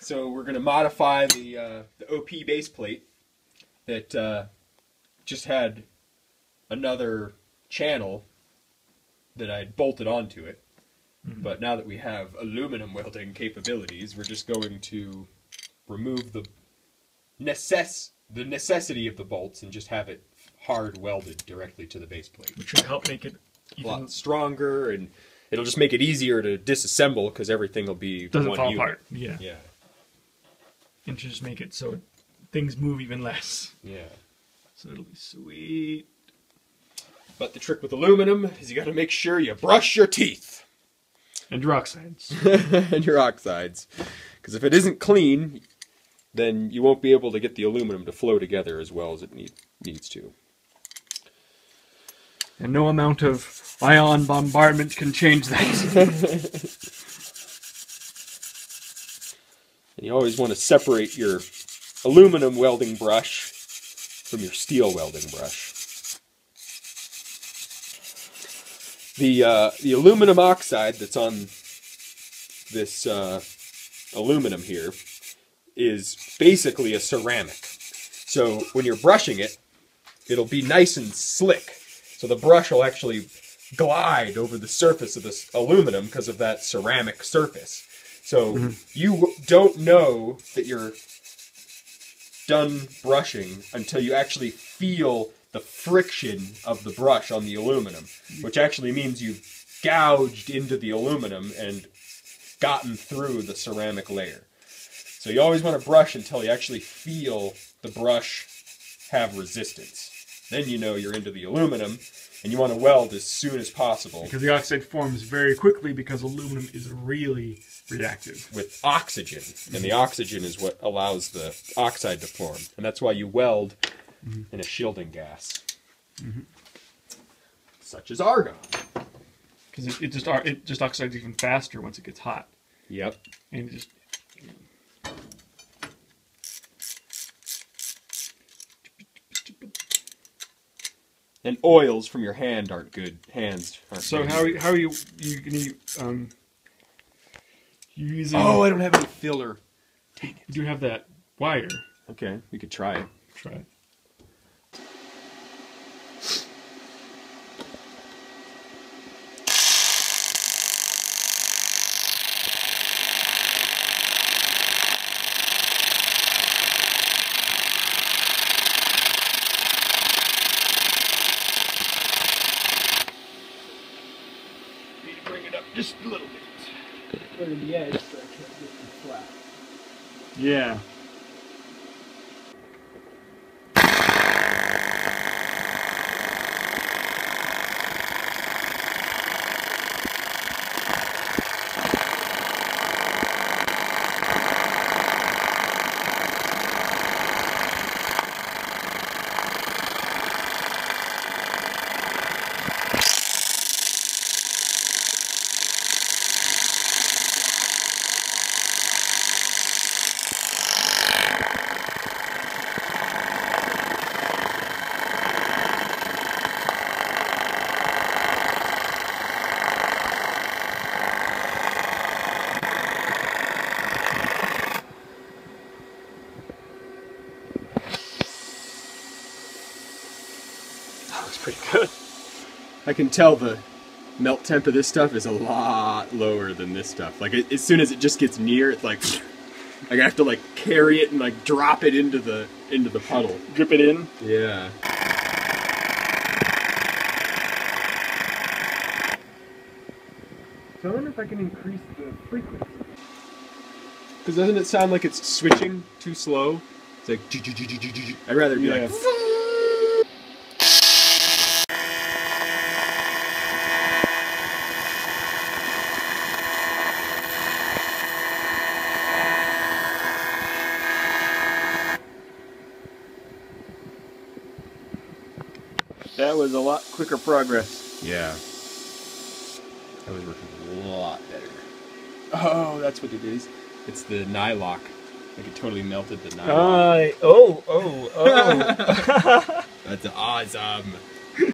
So we're going to modify the OP base plate that just had another channel that I'd bolted onto it. But now that we have aluminum welding capabilities, we're just going to remove the necessity of the bolts and just have it hard welded directly to the base plate. Which should help make it a lot stronger, and it'll just make it easier to disassemble because everything will be doesn't one fall unit. apart. Yeah. Yeah. And just make it so things move even less. Yeah. So it'll be sweet. But the trick with aluminum is you got to make sure you brush your teeth. And your oxides. And your oxides. Because if it isn't clean, then you won't be able to get the aluminum to flow together as well as it needs to. And no amount of ion bombardment can change that. And you always want to separate your aluminum welding brush from your steel welding brush. The aluminum oxide that's on this aluminum here is basically a ceramic. So when you're brushing it, it'll be nice and slick. So the brush will actually glide over the surface of this aluminum because of that ceramic surface. So you don't know that you're done brushing until you actually feel the friction of the brush on the aluminum, which actually means you've gouged into the aluminum and gotten through the ceramic layer. So you always want to brush until you actually feel the brush have resistance. Then you know you're into the aluminum, and you want to weld as soon as possible. Because the oxide forms very quickly because aluminum is really reactive. With oxygen, and the oxygen is what allows the oxide to form. And that's why you weld in a shielding gas. Such as argon. Because it just oxides even faster once it gets hot. Yep. And it just... And oils from your hand aren't good. Hands aren't So good. how are you gonna using? Oh, I don't have any filler. Dang it. You do have that wire. Okay, we could try it. Try it. Just a little bit. Right in the edge so I can't get them flat. Yeah. Pretty good. I can tell the melt temp of this stuff is a lot lower than this stuff. Like as soon as it just gets near, it's like I have to like carry it and like drop it into the puddle. Drip it in. Yeah. So I wonder if I can increase the frequency. Because doesn't it sound like it's switching too slow? It's like I'd rather be like. That was a lot quicker progress. Yeah. That was working a lot better. Oh, that's what it is. It's the nylock. Like it totally melted the nylock. Oh. That's awesome.